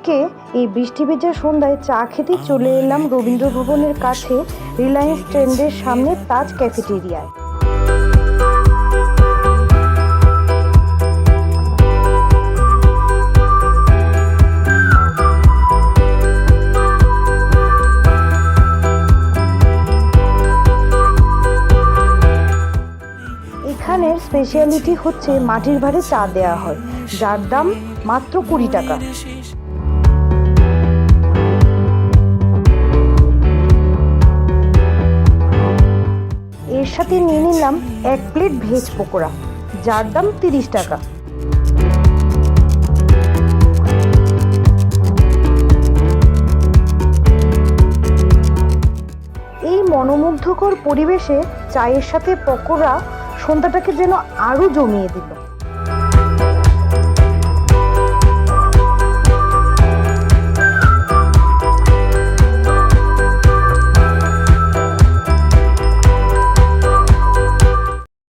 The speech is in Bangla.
আজকে এই বৃষ্টি ভেজা সন্ধ্যায় চা খেতে চলে এলাম রবীন্দ্র ভবনের কাছে রিলায়েন্স ট্রেন্ডের সামনে তাজ ক্যাফেটেরিয়ায়। এখানের স্পেশালিটি হচ্ছে মাটির ভাঁড়ে চা দেওয়া হয়, যার দাম মাত্র 20 টাকা। এর সাথে নিয়ে নিলাম 1 প্লেট ভেজ পকোড়া, যার দাম 30 টাকা। এই মনোমুগ্ধকর পরিবেশে চায়ের সাথে পকোড়া সন্ধ্যাটাকে যেন আরো জমিয়ে দিল।